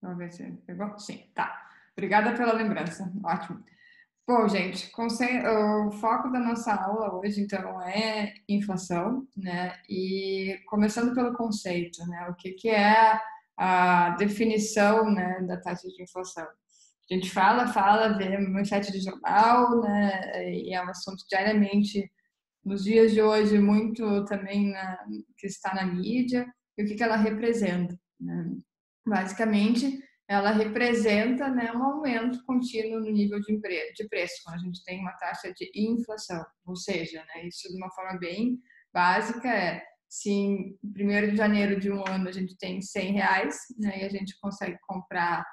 Vamos ver se pegou. Sim, tá. Obrigada pela lembrança. Ótimo. Bom, gente, o foco da nossa aula hoje, então, é inflação, né? E começando pelo conceito, né? O que é a definição, né, da taxa de inflação? A gente fala, vê manchete de jornal, né? E é um assunto diariamente, nos dias de hoje, muito também que está na mídia. E o que ela representa, né? Basicamente, ela representa, né, um aumento contínuo no nível de preço, quando a gente tem uma taxa de inflação. Ou seja, né, isso de uma forma bem básica se em 1º de janeiro de um ano a gente tem R$ 100, né, e a gente consegue comprar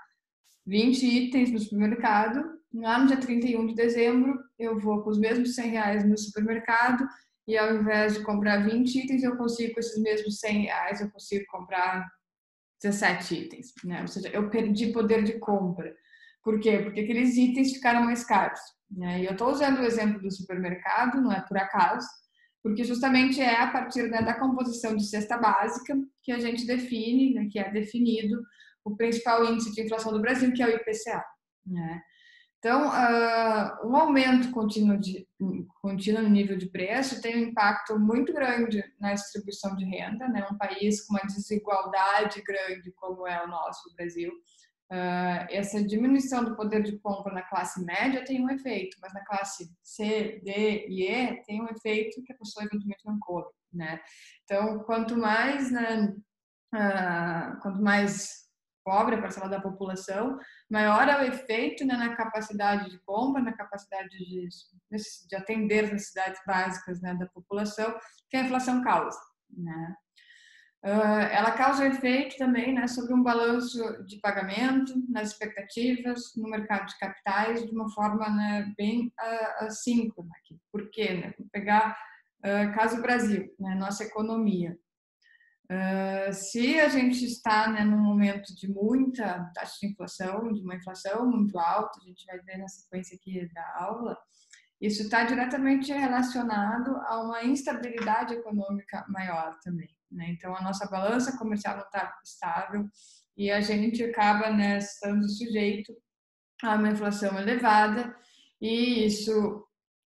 20 itens no supermercado, lá no dia 31 de dezembro eu vou com os mesmos R$ 100 no supermercado e ao invés de comprar 20 itens, eu consigo com esses mesmos R$ 100, eu consigo comprar 17 itens, né? Ou seja, eu perdi poder de compra. Por quê? Porque aqueles itens ficaram mais caros, né? E eu estou usando o exemplo do supermercado, não é por acaso, porque justamente é a partir, né, da composição de cesta básica que a gente define, né, que é definido o principal índice de inflação do Brasil, que é o IPCA, né? Então, um aumento contínuo no nível de preço tem um impacto muito grande na distribuição de renda, né? Um país com uma desigualdade grande como é o nosso, o Brasil. Essa diminuição do poder de compra na classe média tem um efeito, mas na classe C, D e E tem um efeito que a pessoa eventualmente não cobre, né? Então, quanto mais pobre a parcela da população, maior é o efeito, né, na capacidade de compra, na capacidade de atender as necessidades básicas, né, da população, que a inflação causa, né? Ela causa efeito também, né, sobre um balanço de pagamento, nas expectativas, no mercado de capitais, de uma forma, né, bem assíncrona aqui. Por quê? Né? Vou pegar caso Brasil, né, nossa economia. Se a gente está, né, num momento de muita taxa de inflação, de uma inflação muito alta, a gente vai ver na sequência aqui da aula, isso está diretamente relacionado a uma instabilidade econômica maior também, né? Então, a nossa balança comercial não está estável e a gente acaba, né, estando sujeito a uma inflação elevada e isso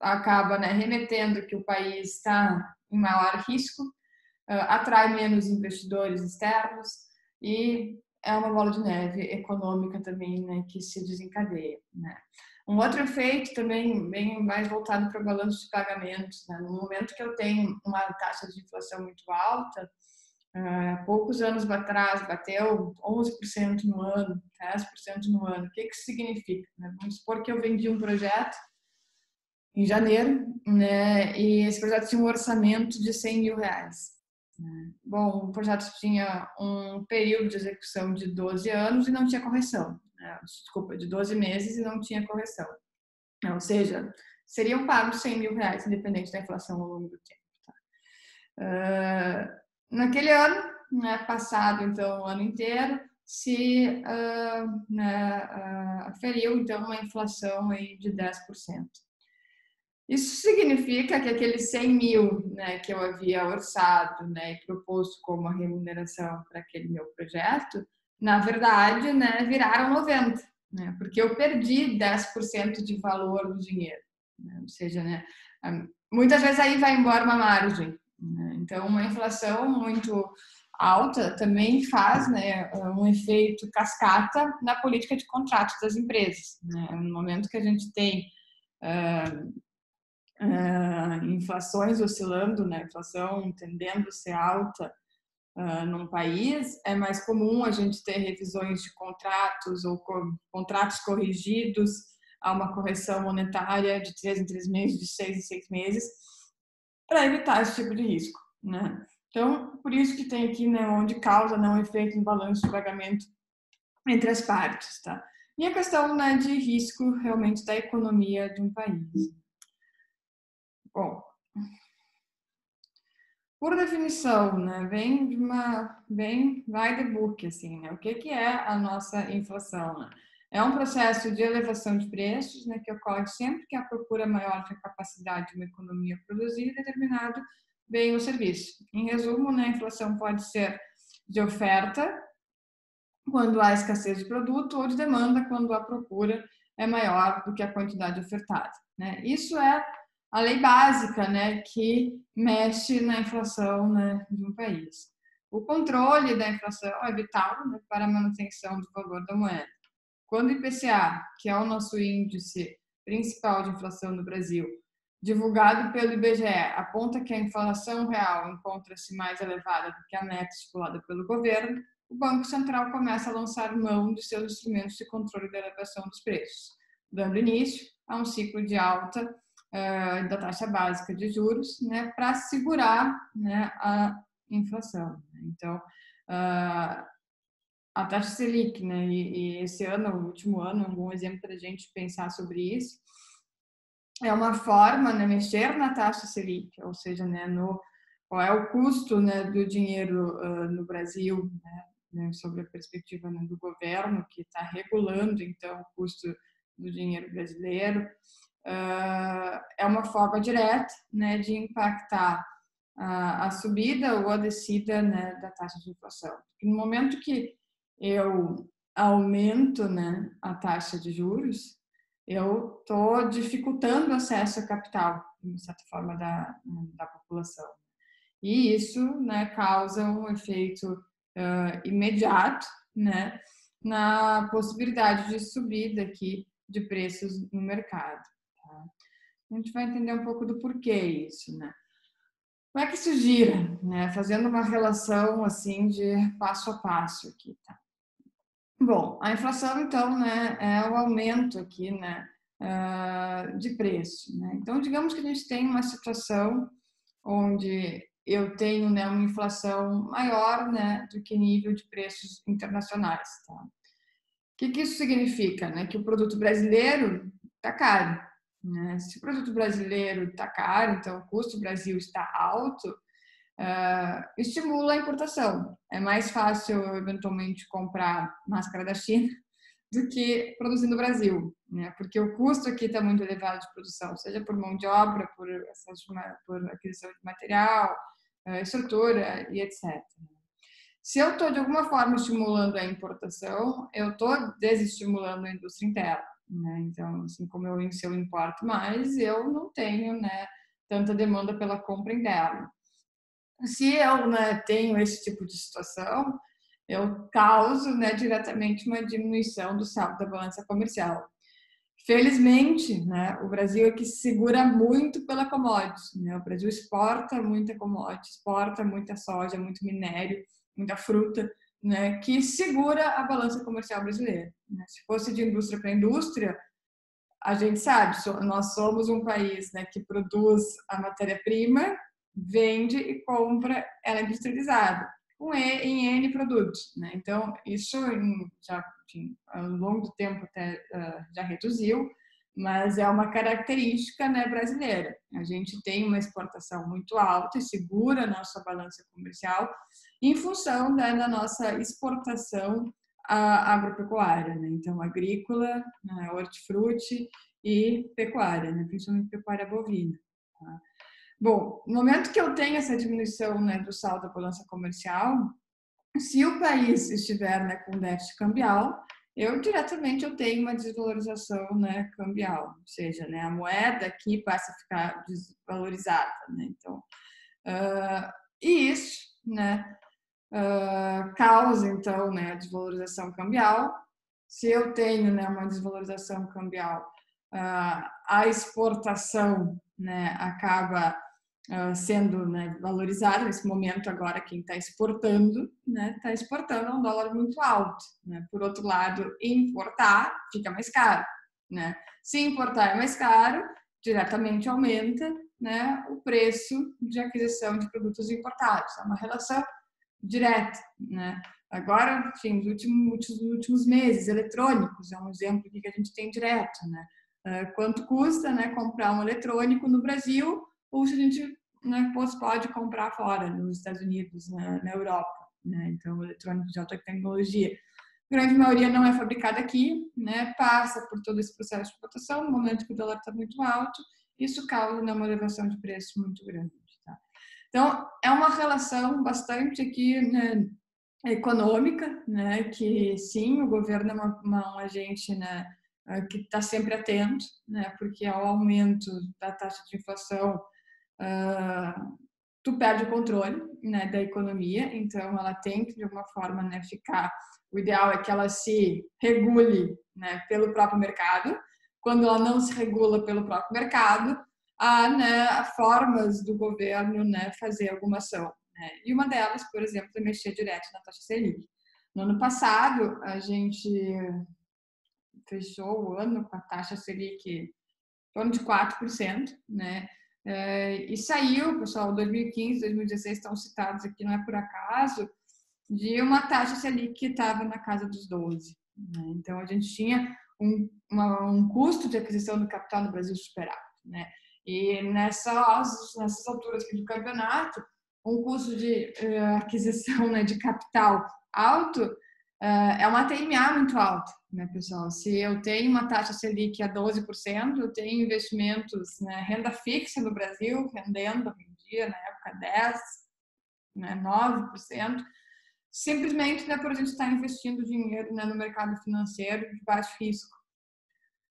acaba, né, remetendo que o país está em maior risco, atrai menos investidores externos e é uma bola de neve econômica também, né, que se desencadeia, né? Um outro efeito também bem mais voltado para o balanço de pagamentos, né? No momento que eu tenho uma taxa de inflação muito alta, poucos anos atrás bateu 11% no ano, 10% no ano. O que isso significa, né? Vamos supor que eu vendi um projeto em janeiro, né? E esse projeto tinha um orçamento de R$ 100.000. Né? Bom, o projeto tinha um período de execução de 12 anos e não tinha correção. Né? Desculpa, de 12 meses e não tinha correção. Ou seja, seriam pagos R$ 100.000, independente da inflação ao longo do tempo. Tá? Naquele ano, né, passado, então, o ano inteiro, se aferiu, então, uma inflação aí de 10%. Isso significa que aqueles 100.000, né, que eu havia orçado, né, e proposto como a remuneração para aquele meu projeto, na verdade, né, viraram 90, né, porque eu perdi 10% de valor do dinheiro. Né, ou seja, né, muitas vezes aí vai embora uma margem. Né, então, uma inflação muito alta também faz, né, um efeito cascata na política de contratos das empresas. Né, no momento que a gente tem inflações oscilando, né, inflação tendendo a ser alta num país, é mais comum a gente ter revisões de contratos ou contratos corrigidos a uma correção monetária de 3 em 3 meses, de 6 em 6 meses, para evitar esse tipo de risco, né? Então, por isso que tem aqui, né, onde causa, né, um efeito em balanço de pagamento entre as partes, tá? E a questão, né, de risco realmente da economia de um país. Bom, por definição, né, bem by the book, assim, né? O que é a nossa inflação? Né? É um processo de elevação de preços, né, que ocorre sempre que a procura é maior que a capacidade de uma economia produzir determinado bem ou serviço. Em resumo, né, a inflação pode ser de oferta quando há escassez de produto, ou de demanda quando a procura é maior do que a quantidade ofertada, né? Isso é a lei básica, né, que mexe na inflação, né, de um país. O controle da inflação é vital, né, para a manutenção do valor da moeda. Quando o IPCA, que é o nosso índice principal de inflação no Brasil, divulgado pelo IBGE, aponta que a inflação real encontra-se mais elevada do que a meta estipulada pelo governo, o Banco Central começa a lançar mão de seus instrumentos de controle da elevação dos preços, dando início a um ciclo de alta da taxa básica de juros, né, para segurar, né, a inflação. Então, a taxa Selic, né, e esse ano, o último ano, um bom exemplo para a gente pensar sobre isso, é uma forma, né, mexer na taxa Selic, ou seja, né, qual é o custo, né, do dinheiro no Brasil, né, sobre a perspectiva, né, do governo, que está regulando, então, o custo do dinheiro brasileiro. É uma forma direta, né, de impactar a subida ou a descida, né, da taxa de inflação. Porque no momento que eu aumento, né, a taxa de juros, eu estou dificultando o acesso a capital, de certa forma, da população. E isso, né, causa um efeito imediato, né, na possibilidade de subida aqui de preços no mercado. Tá? A gente vai entender um pouco do porquê isso, né? Como é que isso gira, né? Fazendo uma relação assim de passo a passo aqui, tá? Bom, a inflação, então, né, é o aumento aqui, né, de preço, né? Então, digamos que a gente tem uma situação onde eu tenho, né, uma inflação maior, né, do que nível de preços internacionais, tá? O que isso significa, né? Que o produto brasileiro está caro, né? Se o produto brasileiro está caro, então o custo do Brasil está alto, estimula a importação. É mais fácil, eventualmente, comprar máscara da China do que produzir no Brasil, né? Porque o custo aqui está muito elevado de produção, seja por mão de obra, por aquisição de material, estrutura e etc. Se eu estou, de alguma forma, estimulando a importação, eu estou desestimulando a indústria interna, né? Então, assim como se eu importo mais, eu não tenho, né, tanta demanda pela compra interna. Se eu, né, tenho esse tipo de situação, eu causo, né, diretamente uma diminuição do saldo da balança comercial. Felizmente, né, o Brasil é que se segura muito pela commodity, né? O Brasil exporta muita commodity, exporta muita soja, muito minério, muita fruta, né, que segura a balança comercial brasileira, né? Se fosse de indústria para indústria, a gente sabe, nós somos um país, né, que produz a matéria-prima, vende e compra ela industrializada, em N produtos, né? Então, isso já, enfim, ao longo do tempo até já reduziu, mas é uma característica, né, brasileira. A gente tem uma exportação muito alta e segura a nossa balança comercial em função, né, da nossa exportação agropecuária, né? Então, agrícola, né, hortifruti e pecuária, né? Principalmente pecuária bovina. Tá? Bom, no momento que eu tenho essa diminuição, né, do saldo da balança comercial, se o país estiver, né, com déficit cambial, eu tenho uma desvalorização, né, cambial, ou seja, né, a moeda aqui passa a ficar desvalorizada, né? Então, e isso, né, causa, então, né, a desvalorização cambial. Se eu tenho, né, uma desvalorização cambial, a exportação, né, acaba sendo, né, valorizada. Nesse momento agora quem está exportando, né, está exportando a um dólar muito alto, né? Por outro lado, importar fica mais caro, né? Se importar é mais caro, diretamente aumenta, né, o preço de aquisição de produtos importados. É uma relação direta, né? Agora, enfim, nos últimos meses, eletrônicos é um exemplo que a gente tem direto, né? Quanto custa, né, comprar um eletrônico no Brasil, ou se a gente, né, pode comprar fora, nos Estados Unidos, na Europa, né? Então, eletrônicos de alta tecnologia. A grande maioria não é fabricada aqui, né? Passa por todo esse processo de exportação. No momento que o dólar está muito alto, isso causa, né, uma elevação de preço muito grande. Tá? Então, é uma relação bastante aqui, né, econômica, né, que sim, o governo é um agente, né, que está sempre atento, né, porque ao aumento da taxa de inflação, tu perde o controle, né, da economia, então ela tem que de alguma forma, né, ficar. O ideal é que ela se regule, né, pelo próprio mercado. Quando ela não se regula pelo próprio mercado, há, né, formas do governo, né, fazer alguma ação. Né? E uma delas, por exemplo, é mexer direto na taxa Selic. No ano passado, a gente fechou o ano com a taxa Selic em torno de 4%, né? E saiu, pessoal, 2015, 2016 estão citados aqui, não é por acaso, de uma taxa Selic que estava na casa dos 12. Né? Então, a gente tinha um custo de aquisição do capital no Brasil superado. Né? E nessas alturas aqui do campeonato, um custo de aquisição, né, de capital alto é uma TMA muito alta, né, pessoal? Se eu tenho uma taxa Selic a 12%, eu tenho investimentos, né, renda fixa no Brasil, rendendo hoje em dia, na época 10%, né, 9%, simplesmente, né, por a gente estar investindo dinheiro, né, no mercado financeiro de baixo risco.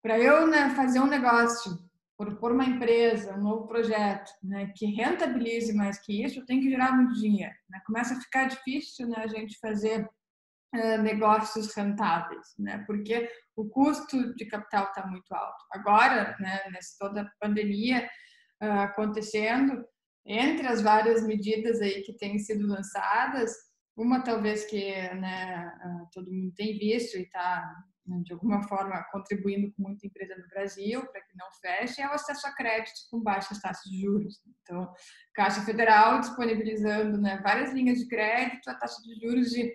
Para eu, né, fazer um negócio, por uma empresa, um novo projeto, né, que rentabilize mais que isso, eu tenho que gerar muito dinheiro. Né? Começa a ficar difícil, né, a gente fazer negócios rentáveis, né? Porque o custo de capital está muito alto. Agora, né, nessa toda a pandemia acontecendo, entre as várias medidas aí que têm sido lançadas, uma talvez que, né, todo mundo tem visto e está, né, de alguma forma contribuindo com muita empresa no Brasil para que não feche, é o acesso a crédito com baixas taxas de juros. Então, Caixa Federal disponibilizando, né, várias linhas de crédito a taxa de juros de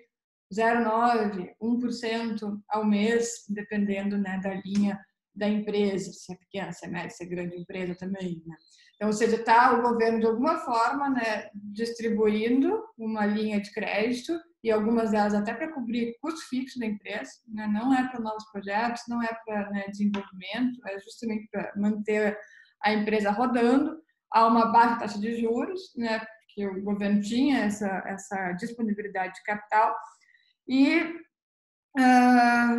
0,9%, 1% ao mês, dependendo, né, da linha da empresa, se é pequena, se é média, se é grande empresa também. Né? Então, ou seja, está o governo, de alguma forma, né, distribuindo uma linha de crédito, e algumas delas até para cobrir custo fixo da empresa, né? Não é para novos projetos, não é para, né, desenvolvimento, é justamente para manter a empresa rodando a uma baixa taxa de juros, né, porque o governo tinha essa disponibilidade de capital, e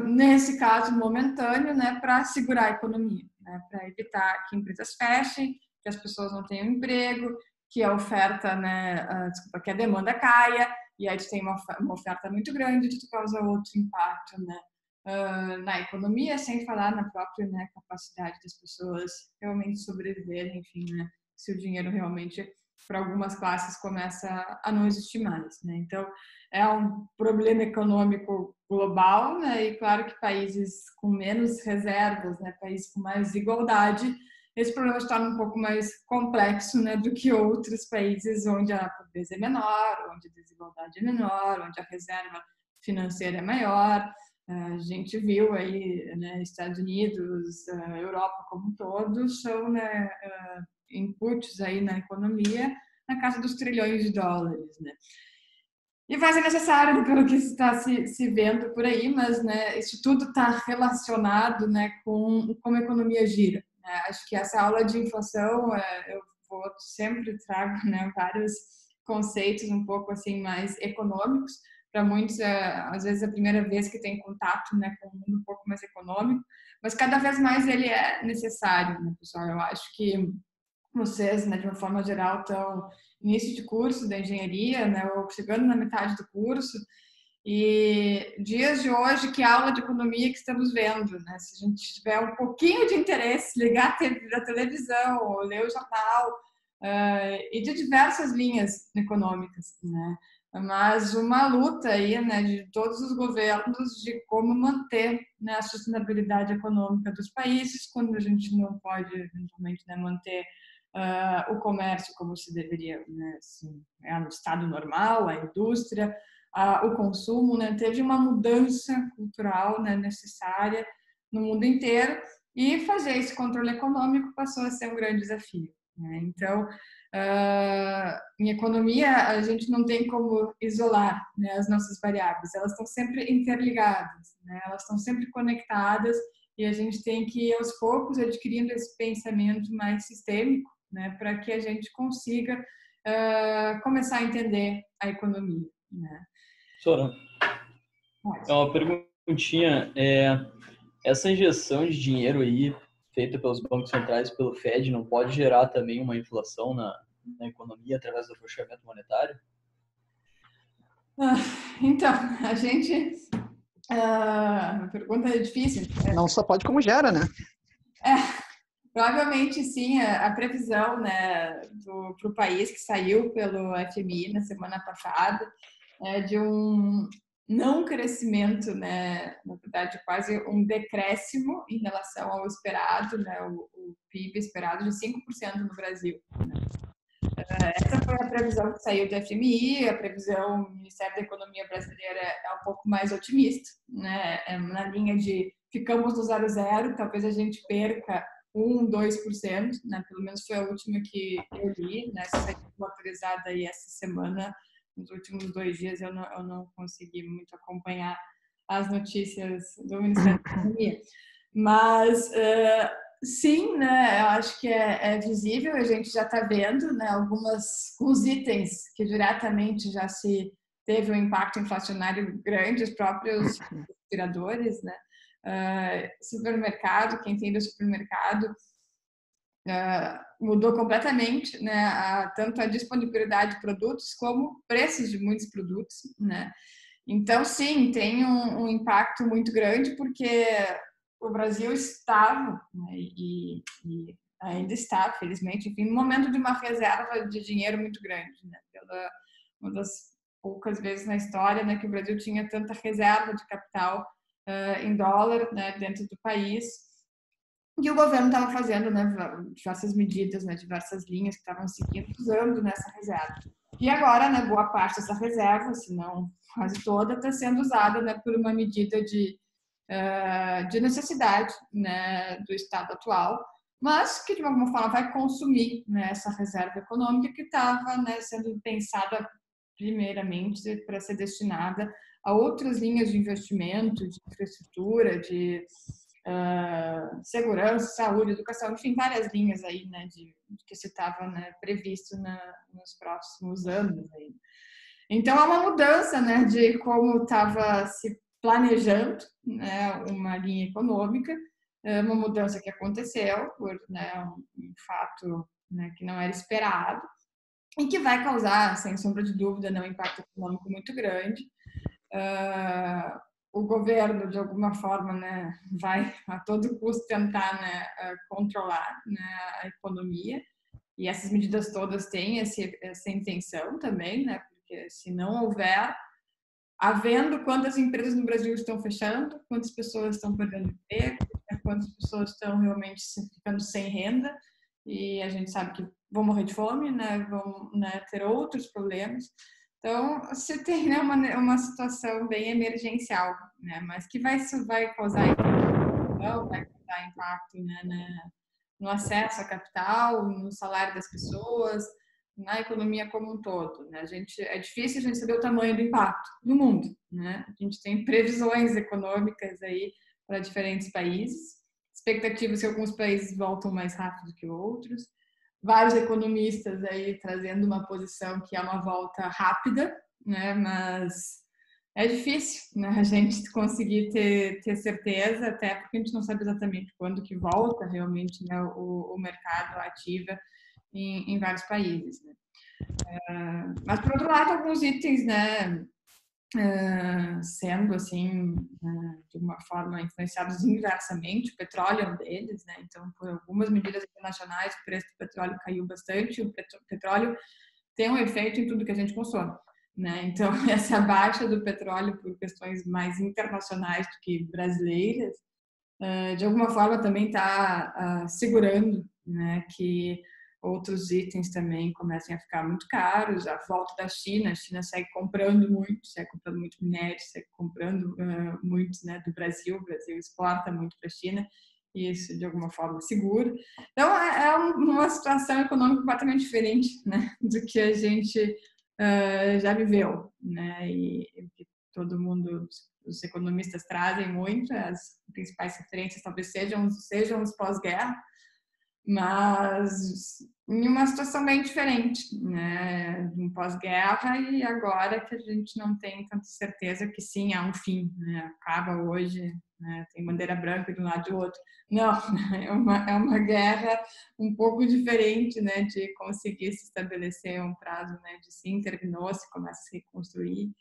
nesse caso momentâneo, né, para segurar a economia, né, para evitar que empresas fechem, que as pessoas não tenham emprego, que a oferta, né, que a demanda caia, e aí tu tem uma oferta muito grande, tu causa outro impacto, né, na economia, sem falar na própria, né, capacidade das pessoas realmente sobreviverem, enfim, né, se o dinheiro realmente para algumas classes começa a não existir mais, né? Então é um problema econômico global, né? E claro que países com menos reservas, né, países com mais desigualdade, esse problema se torna um pouco mais complexo, né, do que outros países onde a pobreza é menor, onde a desigualdade é menor, onde a reserva financeira é maior. A gente viu aí, né, Estados Unidos, Europa como um todo, são, né, inputs aí na economia na casa dos trilhões de dólares, né? E vai ser necessário, pelo que está se vendo por aí, mas, né, isso tudo está relacionado, né, com como a economia gira. Né? Acho que essa aula de inflação, eu vou sempre trago, né, vários conceitos um pouco assim mais econômicos. Para muitos, às vezes, é a primeira vez que tem contato, né, com um mundo um pouco mais econômico, mas cada vez mais ele é necessário, né, pessoal? Eu acho que vocês, né, de uma forma geral, estão início de curso da engenharia, né, ou chegando na metade do curso, e dias de hoje, que aula de economia que estamos vendo, né? Se a gente tiver um pouquinho de interesse, ligar a televisão, ou ler o jornal, e de diversas linhas econômicas, né? Mas uma luta aí, né, de todos os governos de como manter, né, a sustentabilidade econômica dos países quando a gente não pode eventualmente, né, manter o comércio como se deveria, né, assim, no estado normal, a indústria, o consumo, né, teve uma mudança cultural, né, necessária no mundo inteiro, e fazer esse controle econômico passou a ser um grande desafio. Né? Então, em economia, a gente não tem como isolar, né, as nossas variáveis, elas estão sempre interligadas, né, elas estão sempre conectadas, e a gente tem que ir aos poucos adquirindo esse pensamento mais sistêmico, né, para que a gente consiga começar a entender a economia. Né? Professora, é Pode. uma perguntinha. Essa injeção de dinheiro aí, feita pelos bancos centrais, pelo Fed, não pode gerar também uma inflação na economia através do afrouxamento monetário? Ah, então, a gente. A pergunta é difícil. Não só pode, como gera, né? Provavelmente sim, a previsão, né, para o país que saiu pelo FMI na semana passada é de um não crescimento, né, na verdade quase um decréscimo em relação ao esperado, né, o PIB esperado de 5% no Brasil. Né? Essa foi a previsão que saiu do FMI, a previsão do Ministério da Economia brasileira é um pouco mais otimista, né, na linha de ficamos no 0,0, talvez a gente perca 2%, né? Pelo menos foi a última que eu li, né? Saiu atualizada aí essa semana. Nos últimos 2 dias eu não consegui muito acompanhar as notícias do Ministério da Economia. Mas, sim, né? Eu acho que é visível, a gente já está vendo, né? Alguns itens que diretamente já se teve um impacto inflacionário grande, os próprios respiradores, né? Supermercado, quem tem do supermercado, mudou completamente, né? Tanto a disponibilidade de produtos como preços de muitos produtos, né? Então, sim, tem um impacto muito grande porque o Brasil estava, né, e ainda está, felizmente, enfim, no momento de uma reserva de dinheiro muito grande, né? Uma das poucas vezes na história, né, que o Brasil tinha tanta reserva de capital em dólar, né, dentro do país. E o governo estava fazendo, né, diversas medidas, né, diversas linhas que estavam seguindo, usando nessa reserva. E agora, né, boa parte dessa reserva, se não quase toda, está sendo usada, né, por uma medida de necessidade, né, do Estado atual, mas que de alguma forma vai consumir, né, essa reserva econômica que estava, né, sendo pensada primeiramente para ser destinada a outras linhas de investimento, de infraestrutura, de segurança, saúde, educação, enfim, várias linhas aí, né, de que se estava, né, previsto nos próximos anos aí. Então é uma mudança, né, de como estava se planejando, né, uma linha econômica, uma mudança que aconteceu por, né, um fato, né, que não era esperado e que vai causar, sem sombra de dúvida, né, um impacto econômico muito grande. O governo, de alguma forma, né, vai a todo custo tentar, né, controlar, né, a economia, e essas medidas todas têm essa intenção também, né, porque se não houver, havendo quantas empresas no Brasil estão fechando, quantas pessoas estão perdendo emprego, quantas pessoas estão realmente ficando sem renda, e a gente sabe que vão morrer de fome, né, vão, né, ter outros problemas. Então, você tem, né, uma situação bem emergencial, né, mas que vai causar impacto, né, no acesso a capital, no salário das pessoas, na economia como um todo. Né? É difícil a gente saber o tamanho do impacto no mundo. Né? A gente tem previsões econômicas aí para diferentes países, expectativas que alguns países voltam mais rápido que outros, vários economistas aí trazendo uma posição que é uma volta rápida, né? Mas é difícil, né, a gente conseguir ter certeza, até porque a gente não sabe exatamente quando que volta realmente, né, o mercado ativa em vários países. Né? Mas, por outro lado, alguns itens, né, sendo, assim, de uma forma influenciados inversamente, o petróleo é um deles, né? Então, por algumas medidas internacionais, o preço do petróleo caiu bastante, o petróleo tem um efeito em tudo que a gente consome. Né? Então, essa baixa do petróleo por questões mais internacionais do que brasileiras, de alguma forma também está segurando, né, que outros itens também comecem a ficar muito caros. A volta da China, a China segue comprando muito minério, segue comprando muito, né, do Brasil. O Brasil exporta muito para a China e isso de alguma forma segura. Então é uma situação econômica completamente diferente, né, do que a gente já viveu, né, e que todo mundo, os economistas trazem muito, as principais referências talvez sejam os pós-guerra, mas em uma situação bem diferente, né, de um pós-guerra, e agora que a gente não tem tanta certeza que sim, há um fim, né, acaba hoje, né, tem bandeira branca de um lado e do outro. Não, é uma guerra um pouco diferente, né, de conseguir se estabelecer um prazo, né, de sim, terminou, se começa a se reconstruir.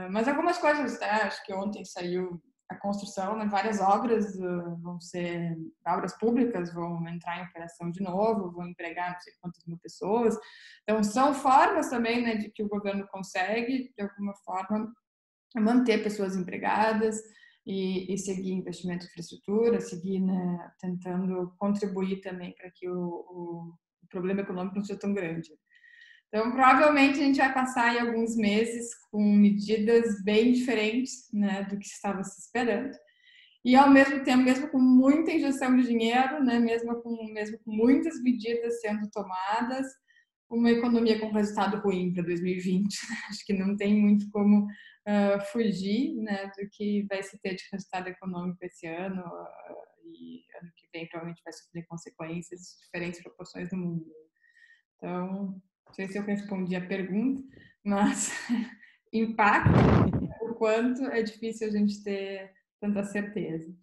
Mas algumas coisas, né, acho que ontem saiu a construção, né, várias obras vão ser, obras públicas vão entrar em operação de novo, vão empregar não sei quantas mil pessoas. Então, são formas também, né, de que o governo consegue, de alguma forma, manter pessoas empregadas e seguir investimento em infraestrutura, seguir, né, tentando contribuir também para que o problema econômico não seja tão grande. Então, provavelmente a gente vai passar aí alguns meses com medidas bem diferentes, né, do que estava se esperando. E ao mesmo tempo, mesmo com muita injeção de dinheiro, né, mesmo com muitas medidas sendo tomadas, uma economia com resultado ruim para 2020. Acho que não tem muito como fugir, né, do que vai se ter de resultado econômico esse ano, e ano que vem provavelmente vai sofrer consequências de diferentes proporções no mundo. Então, não sei se eu respondi a pergunta, mas impacto, o quanto é difícil a gente ter tanta certeza.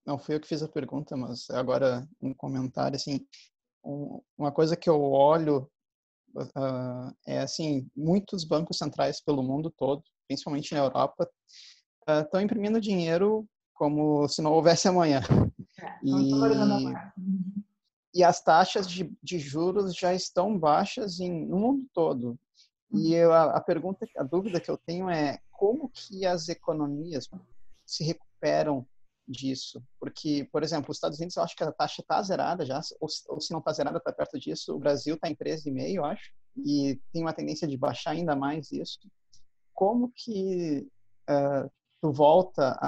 Não fui eu que fiz a pergunta, mas agora um comentário, assim, uma coisa que eu olho é, assim, muitos bancos centrais pelo mundo todo, principalmente na Europa, estão imprimindo dinheiro como se não houvesse amanhã. Estão valorizando a E, marca. e as taxas de juros já estão baixas no mundo todo. E a dúvida que eu tenho é como que as economias se recuperam disso? Porque, por exemplo, os Estados Unidos, eu acho que a taxa está zerada já, ou se não está zerada, está perto disso. O Brasil está em 13,5, eu acho, e tem uma tendência de baixar ainda mais isso. Como que tu volta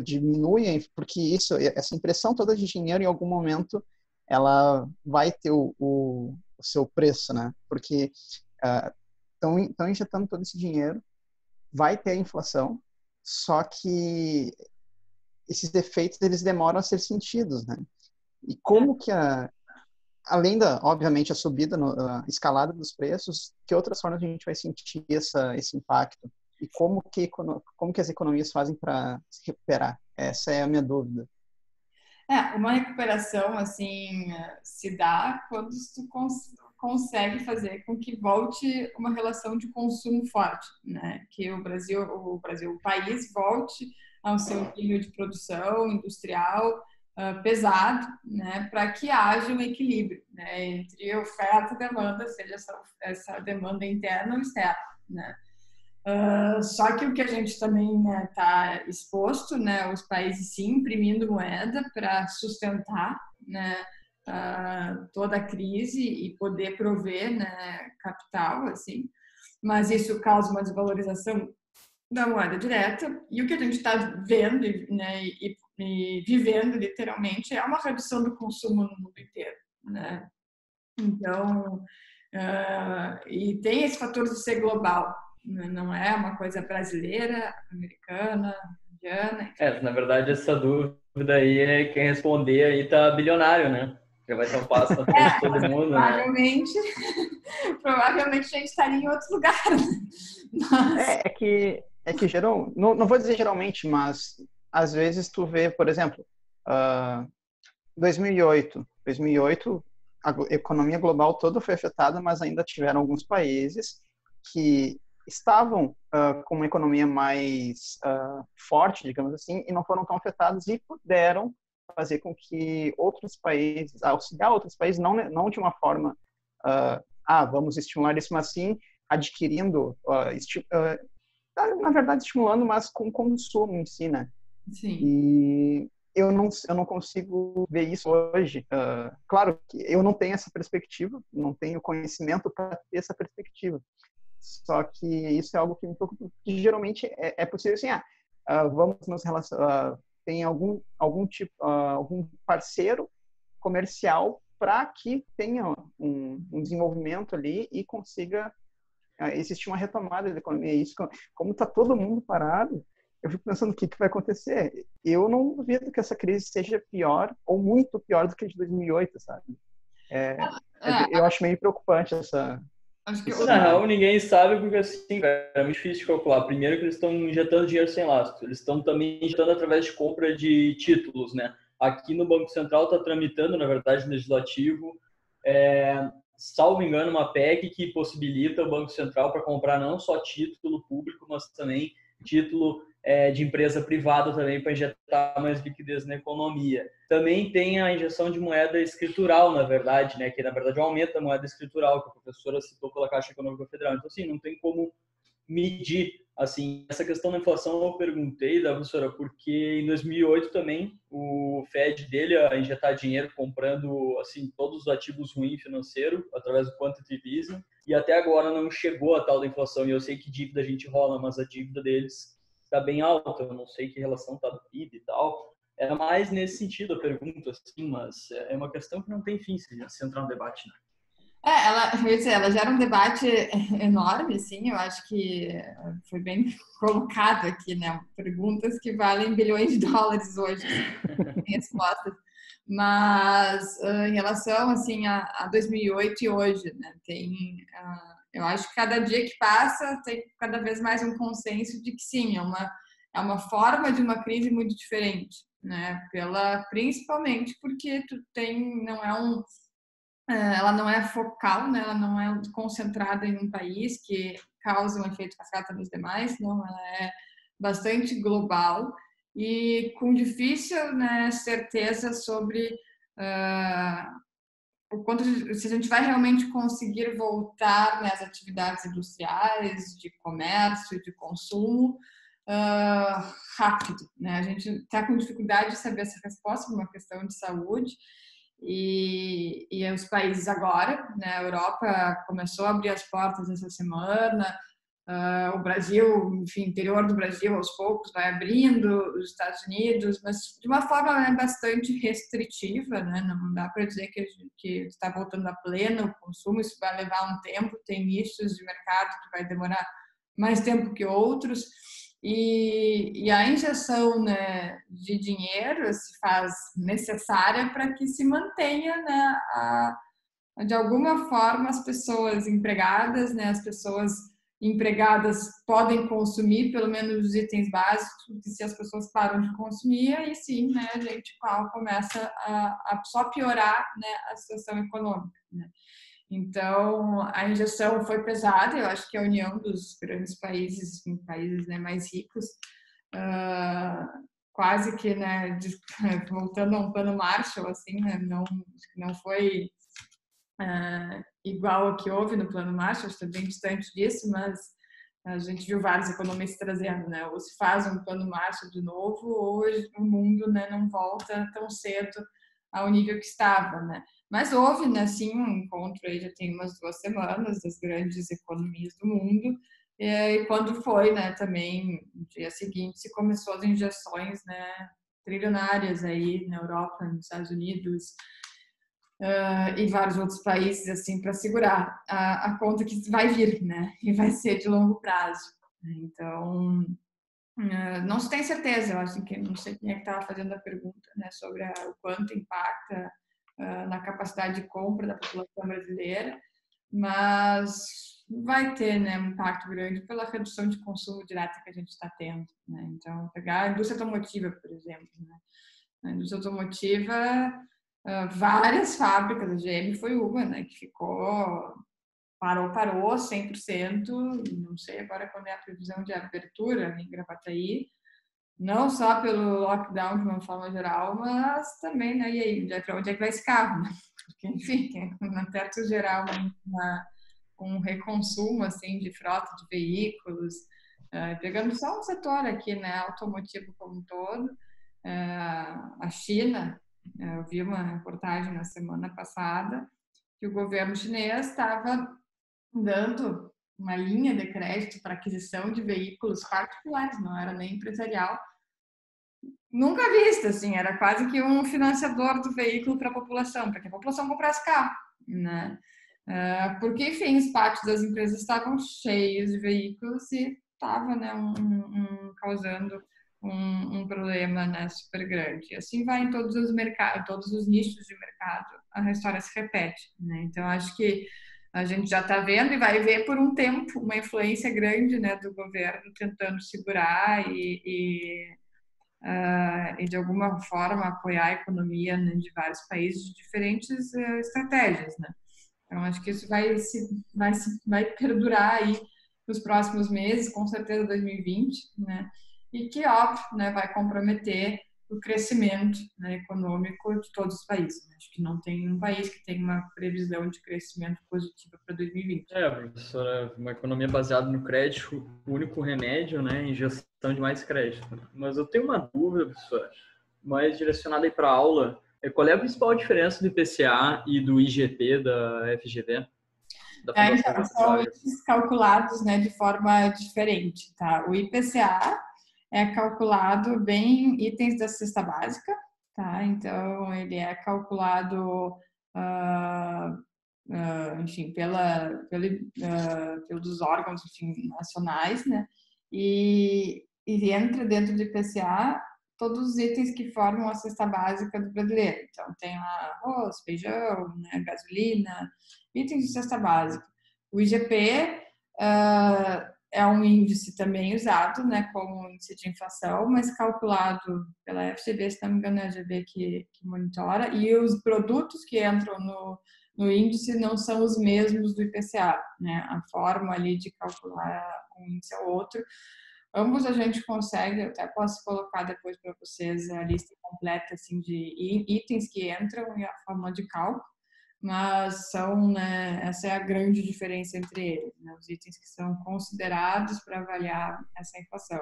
diminui, porque essa impressão toda de dinheiro, em algum momento, ela vai ter o seu preço, né? Porque estão injetando todo esse dinheiro, vai ter a inflação, só que esses efeitos eles demoram a ser sentidos, né? E como que além obviamente, a subida, a escalada dos preços, que outras formas a gente vai sentir esse impacto? E como que as economias fazem para se recuperar? Essa é a minha dúvida. Uma recuperação assim se dá quando tu consegue fazer com que volte uma relação de consumo forte, né? Que o país volte ao seu nível de produção industrial pesado, né? Para que haja um equilíbrio, né? Entre oferta e demanda, seja essa demanda interna ou externa, né? Só que o que a gente também está exposto, né, os países sim imprimindo moeda para sustentar, né, toda a crise e poder prover, né, capital, assim, mas isso causa uma desvalorização da moeda direta, e o que a gente está vendo, né, e vivendo literalmente é uma redução do consumo no mundo inteiro, né? Então, e tem esse fator de ser global, né? Não é uma coisa brasileira, americana, indiana. Na verdade, essa dúvida aí é quem responder aí tá bilionário, né? Já vai ter um passo na frente de todo mundo, né? Provavelmente a gente estaria em outro lugar. Mas... Não vou dizer geralmente, mas às vezes tu vê, por exemplo, 2008, a economia global toda foi afetada, mas ainda tiveram alguns países que estavam com uma economia mais forte, digamos assim, e não foram tão afetados e puderam fazer com que outros países, auxiliar outros países, não de uma forma, vamos estimular isso, mas sim adquirindo, na verdade estimulando, mas com consumo em si, né? Sim. E eu não consigo ver isso hoje. Claro que eu não tenho essa perspectiva, não tenho conhecimento para ter essa perspectiva. Só que isso é algo que me preocupa, que geralmente é possível assim, vamos nos relacionar, tem algum parceiro comercial para que tenha um desenvolvimento ali e consiga existir uma retomada da economia. Isso, como está todo mundo parado, eu fico pensando o que vai acontecer. Eu não duvido que essa crise seja pior ou muito pior do que a de 2008, sabe? Eu acho meio preocupante Acho que esse Na cenário. real, ninguém sabe porque, assim, cara, é muito difícil de calcular. Primeiro que eles estão injetando dinheiro sem lastro. Eles estão também injetando através de compra de títulos, né? Aqui no Banco Central está tramitando, na verdade, legislativo, salvo engano, uma PEC que possibilita o Banco Central para comprar não só título público, mas também título de empresa privada também para injetar mais liquidez na economia. Também tem a injeção de moeda escritural, na verdade, né, que na verdade aumenta a moeda escritural, que a professora citou pela Caixa Econômica Federal. Então, assim, não tem como medir. Assim, essa questão da inflação eu perguntei da professora, porque em 2008 também o Fed dele a injetar dinheiro comprando assim todos os ativos ruins financeiros através do quantitative easing, e até agora não chegou a tal da inflação. E eu sei que dívida a gente rola, mas a dívida deles está bem alta. Eu não sei que relação está do PIB e tal. Era mais nesse sentido a pergunta, assim, mas é uma questão que não tem fim se entrar no debate, né? Ela gera um debate enorme, assim, eu acho que foi bem colocado aqui, né? Perguntas que valem bilhões de dólares hoje, sem respostas. Mas em relação, assim, a 2008 e hoje, né? Eu acho que cada dia que passa tem cada vez mais um consenso de que sim, é uma forma de uma crise muito diferente, né? Principalmente porque ela não é focal, né? Ela não é concentrada em um país que causa um efeito cascata nos demais, não, ela é bastante global e com difícil, né, certeza sobre o quanto se a gente vai realmente conseguir voltar, né, às atividades industriais, de comércio, de consumo rápido, né? A gente está com dificuldade de saber essa resposta por uma questão de saúde. E os países agora, né? A Europa começou a abrir as portas essa semana, o Brasil, enfim, interior do Brasil aos poucos vai abrindo, os Estados Unidos, mas de uma forma bastante restritiva, né? Não dá para dizer que está voltando a pleno o consumo, isso vai levar um tempo, tem nichos de mercado que vai demorar mais tempo que outros. E a injeção, né, de dinheiro se faz necessária para que se mantenha, né, de alguma forma as pessoas empregadas, né, as pessoas empregadas podem consumir pelo menos os itens básicos, porque se as pessoas param de consumir, aí sim, né, a gente começa a só piorar, né, a situação econômica, né? Então, a injeção foi pesada. Eu acho que a união dos grandes países, países, né, mais ricos, quase que, né, voltando a um plano Marshall, assim, né, não foi igual ao que houve no plano Marshall, estou bem distante disso, mas a gente viu vários economistas trazendo, né, ou se faz um plano Marshall de novo, ou o mundo, né, não volta tão cedo ao nível que estava, né. Mas houve, né, sim, um encontro aí já tem umas 2 semanas das grandes economias do mundo, e quando foi, né, também no dia seguinte se começou as injeções, né, trilionárias aí na Europa, nos Estados Unidos, e vários outros países, assim, para segurar a conta que vai vir, né, e vai ser de longo prazo. Então, não se tem certeza, eu acho que não sei quem é que estava fazendo a pergunta, né, sobre o quanto impacta na capacidade de compra da população brasileira, mas vai ter, né, um impacto grande pela redução de consumo direto que a gente está tendo, né? Então, pegar a indústria automotiva, por exemplo, né? A indústria automotiva, várias fábricas, a GM foi uma, né, que parou 100%, não sei agora quando é a previsão de abertura em Gravataí, não só pelo lockdown de uma forma geral, mas também, né, e aí, para onde é que vai esse carro, né? Porque, enfim, na teto geral, um reconsumo, assim, de frota de veículos, pegando só um setor aqui, né, automotivo como um todo, a China, eu vi uma reportagem na semana passada que o governo chinês estava dando uma linha de crédito para aquisição de veículos particulares, não era nem empresarial, nunca vista, assim, era quase que um financiador do veículo para a população, para que a população comprasse carro, né? Porque, enfim, os pátios das empresas estavam cheios de veículos e estava, né, causando um problema, né, super grande. E assim vai em todos os mercados, todos os nichos de mercado, a história se repete, né? Então acho que a gente já está vendo e vai ver por um tempo uma influência grande, né, do governo tentando segurar e de alguma forma apoiar a economia, né, de vários países de diferentes estratégias, né? Então acho que isso vai perdurar aí nos próximos meses, com certeza 2020, né? E que óbvio, né, vai comprometer o crescimento, né, econômico de todos os países. Acho que não tem um país que tenha uma previsão de crescimento positiva para 2020. Professora, uma economia baseada no crédito, o único remédio, né, em gestão de mais crédito. Mas eu tenho uma dúvida, professora, mais direcionada aí para a aula. Qual é a principal diferença do IPCA e do IGP da FGV? Da Fundação Então, Getúlio são Vargas? índices calculados, né, de forma diferente, tá? O IPCA é calculado bem itens da cesta básica, tá? Então, ele é calculado, enfim, pelos órgãos, enfim, nacionais, né? E entra dentro do IPCA todos os itens que formam a cesta básica do brasileiro. Então, tem lá arroz, feijão, né, gasolina, itens de cesta básica. O IGP é um índice também usado, né, como índice de inflação, mas calculado pela FGV, se não me engano, é a FGV que monitora, e os produtos que entram no índice não são os mesmos do IPCA, né? A forma ali de calcular um índice é outro. Ambos a gente consegue, eu até posso colocar depois para vocês a lista completa assim de itens que entram e a forma de cálculo, mas são, né, essa é a grande diferença entre eles, né, os itens que são considerados para avaliar essa inflação.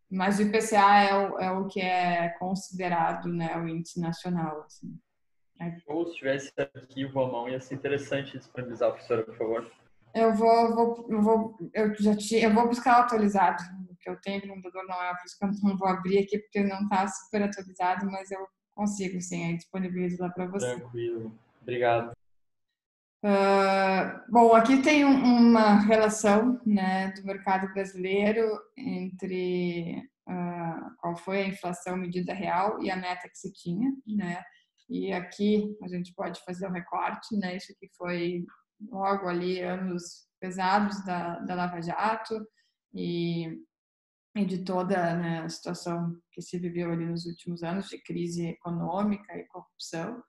Mas o IPCA é o que é considerado, né, o índice nacional, assim. Ou se tivesse arquivo à mão, ia ser interessante disponibilizar, professora, por favor. Eu vou buscar o atualizado. O que eu tenho aqui no computador não é, por isso que eu não vou abrir aqui, porque não está super atualizado, mas eu consigo, sim, aí disponibilizo lá para você. Tranquilo. Obrigado. Bom, aqui tem uma relação, né, do mercado brasileiro entre qual foi a inflação medida real e a meta que se tinha, né? E aqui a gente pode fazer um recorte, né? Isso aqui foi logo ali anos pesados da Lava Jato e de toda, né, a situação que se viveu ali nos últimos anos de crise econômica e corrupção.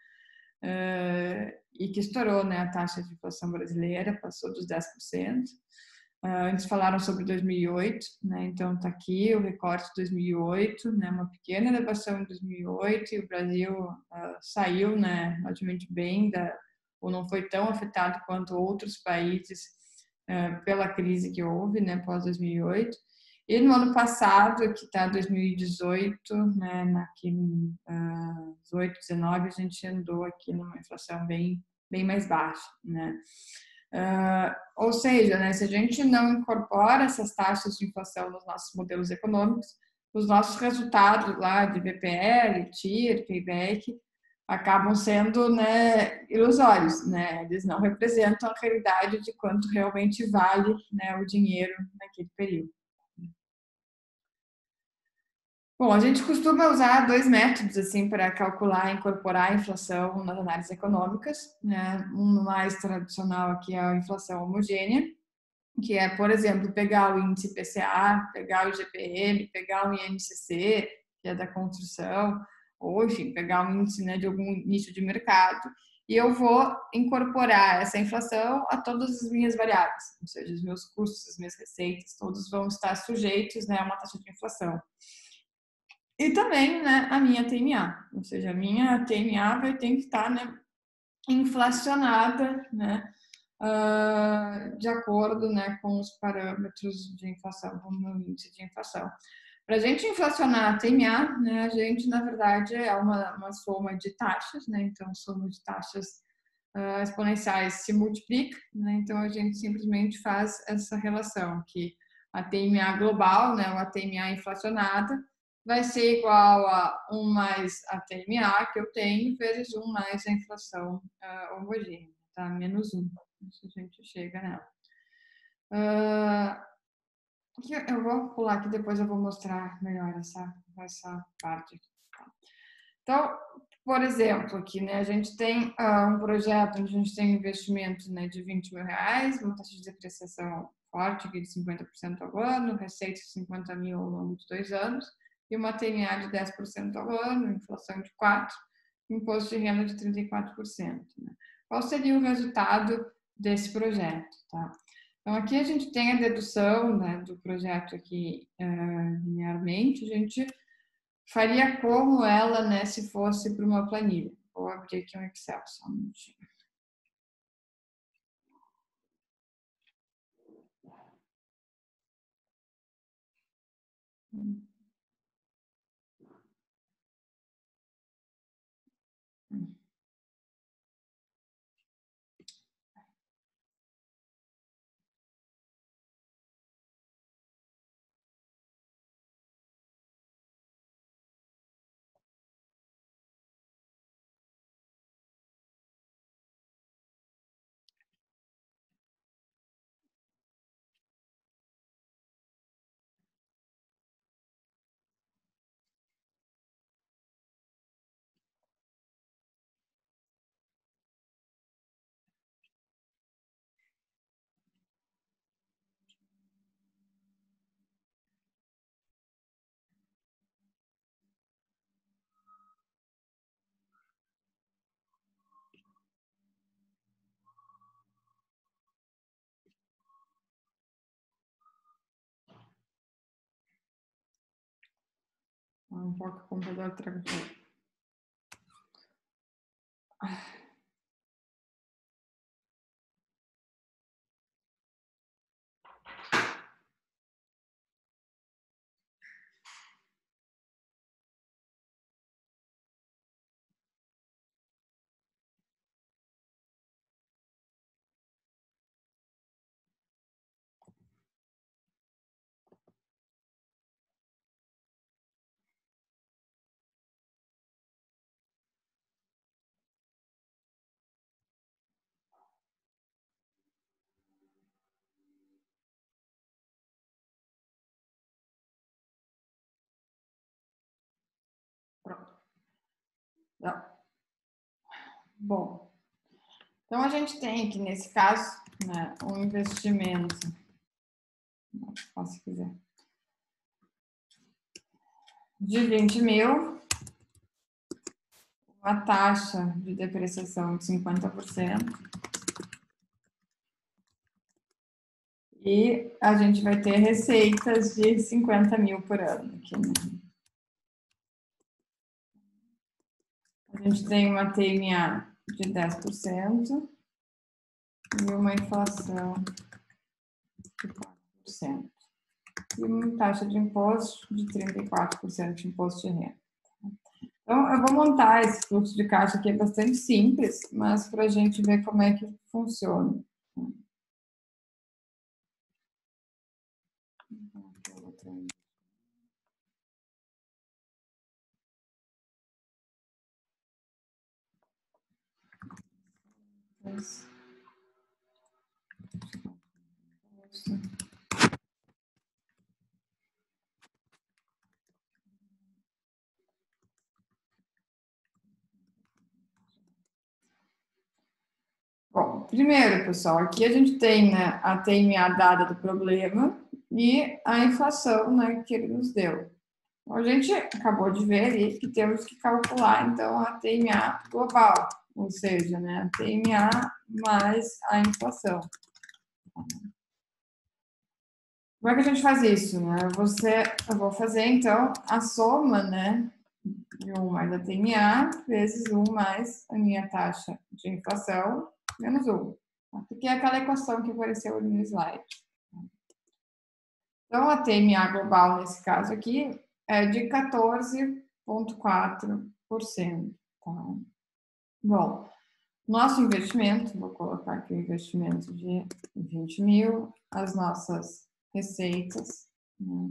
E que estourou, né, a taxa de inflação brasileira, passou dos 10%. Antes falaram sobre 2008, né, então está aqui o recorte de 2008, né, uma pequena elevação em 2008 e o Brasil saiu, né, relativamente bem, ou não foi tão afetado quanto outros países pela crise que houve, né, pós 2008. E no ano passado, que está 2018, né, aqui 18, 19, a gente andou aqui numa inflação bem mais baixa, né? Ou seja, né, se a gente não incorpora essas taxas de inflação nos nossos modelos econômicos, os nossos resultados lá de BPL, TIR, Payback, acabam sendo, né, ilusórios, né? Eles não representam a realidade de quanto realmente vale, né, o dinheiro naquele período. Bom, a gente costuma usar dois métodos assim para calcular e incorporar a inflação nas análises econômicas, né? Um mais tradicional aqui é a inflação homogênea, que é, por exemplo, pegar o índice PCA, pegar o IGPM, pegar o INCC, que é da construção, ou enfim, pegar um índice, né, de algum nicho de mercado, e eu vou incorporar essa inflação a todas as minhas variáveis, ou seja, os meus custos, as minhas receitas, todos vão estar sujeitos, né, a uma taxa de inflação. E também, né, a minha TMA, ou seja, a minha TMA vai ter que estar, né, inflacionada, né, de acordo, né, com os parâmetros de inflação, com o índice de inflação. Para a gente inflacionar a TMA, né, a gente, na verdade, é uma soma de taxas, né, então, soma de taxas exponenciais se multiplica, né, então a gente simplesmente faz essa relação, que a TMA global, né, ou a TMA inflacionada, vai ser igual a 1 mais a TMA que eu tenho, vezes 1 mais a inflação homogênea, tá? Menos 1. Isso a gente chega nela. Aqui eu vou pular aqui, depois eu vou mostrar melhor essa parte aqui. Então, por exemplo, aqui, né, a gente tem um projeto onde a gente tem um investimento, né, de R$ 20.000, uma taxa de depreciação forte aqui de 50% ao ano, receita de 50 mil ao longo de 2 anos, e uma TNA de 10% ao ano, inflação de 4%, imposto de renda de 34%. Né? Qual seria o resultado desse projeto? Tá? Então, aqui a gente tem a dedução, né, do projeto aqui linearmente, a gente faria como ela, né, se fosse para uma planilha. Vou abrir aqui um Excel, só um minutinho. Um pouco o computador travou. Pronto. Não. Bom, então a gente tem aqui, nesse caso, né, um investimento, se quiser, de 20 mil, uma taxa de depreciação de 50%, e a gente vai ter receitas de 50 mil por ano aqui, né? A gente tem uma TNA de 10% e uma inflação de 4%. E uma taxa de imposto de 34% de imposto de renda. Então, eu vou montar esse fluxo de caixa aqui, é bastante simples, mas para a gente ver como é que funciona. Bom, primeiro, pessoal, aqui a gente tem, né, a TMA dada do problema e a inflação, né, que ele nos deu. Então, a gente acabou de ver ali que temos que calcular, então, a TMA global, ou seja, né, a TMA mais a inflação. Como é que a gente faz isso, né? Eu vou fazer, então, a soma, né, de 1 mais a TMA vezes 1 mais a minha taxa de inflação menos 1. Porque é aquela equação que apareceu ali no slide. Então, a TMA global, nesse caso aqui, é de 14,4%. Tá? Bom, nosso investimento, vou colocar aqui o investimento de 20 mil, as nossas receitas, né?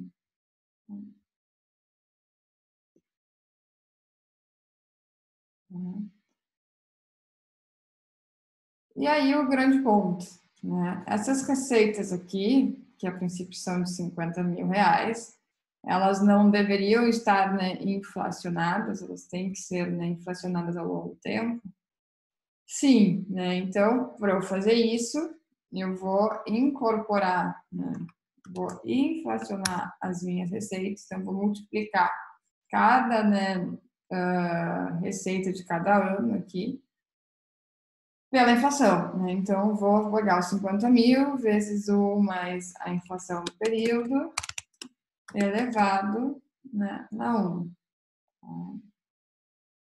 E aí o grande ponto, né? Essas receitas aqui, que a princípio são de 50 mil reais, elas não deveriam estar, né, inflacionadas, elas têm que ser, né, inflacionadas ao longo do tempo. Sim, né? Então, para eu fazer isso, eu vou incorporar, né? Vou inflacionar as minhas receitas, então vou multiplicar cada, né, receita de cada ano aqui pela inflação, né? Então, vou pegar os 50 mil vezes 1 mais a inflação do período elevado, né, na 1.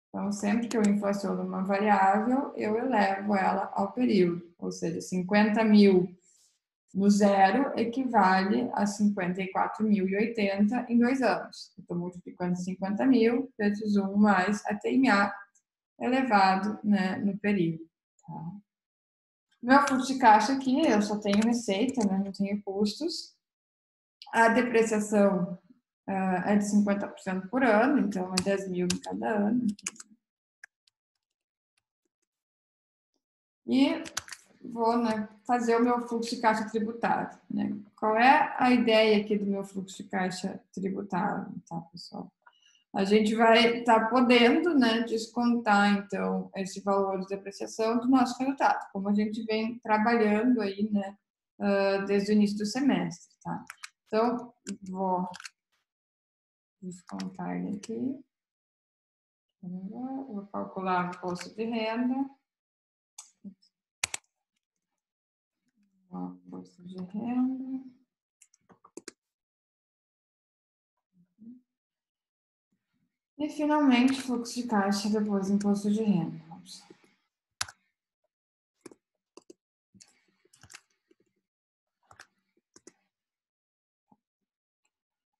Então, sempre que eu inflaciono uma variável, eu elevo ela ao período. Ou seja, 50 mil no zero equivale a 54.080 em 2 anos. Estou multiplicando 50 mil vezes 1 mais a TMA elevado, né, no período. Tá? Meu fluxo de caixa aqui, eu só tenho receita, né, não tenho custos. A depreciação é de 50% por ano, então é 10 mil em cada ano. E vou, né, fazer o meu fluxo de caixa tributário. Né? Qual é a ideia aqui do meu fluxo de caixa tributário, tá, pessoal? A gente vai estar podendo, né, descontar, então, esse valor de depreciação do nosso resultado, como a gente vem trabalhando aí, né, desde o início do semestre, tá? Então, vou descontar ele aqui. Vou calcular o imposto de renda. Imposto de renda. E, finalmente, fluxo de caixa depois do imposto de renda.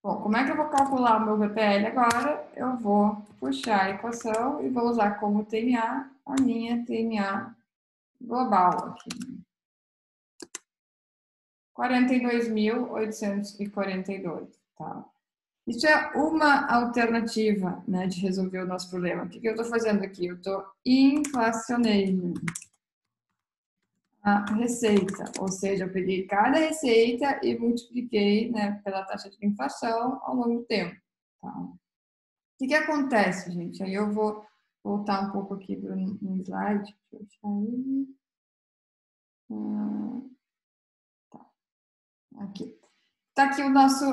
Bom, como é que eu vou calcular o meu VPL agora? Eu vou puxar a equação e vou usar como TMA a minha TMA global aqui. 42.842, tá? Isso é uma alternativa, né, de resolver o nosso problema. O que eu estou fazendo aqui? Eu estou inflacionando a receita, ou seja, eu peguei cada receita e multipliquei, né, pela taxa de inflação ao longo do tempo. Tá? O que acontece, gente? Aí eu vou voltar um pouco aqui no slide. Deixa eu sair. Tá. Aqui. Está aqui o nosso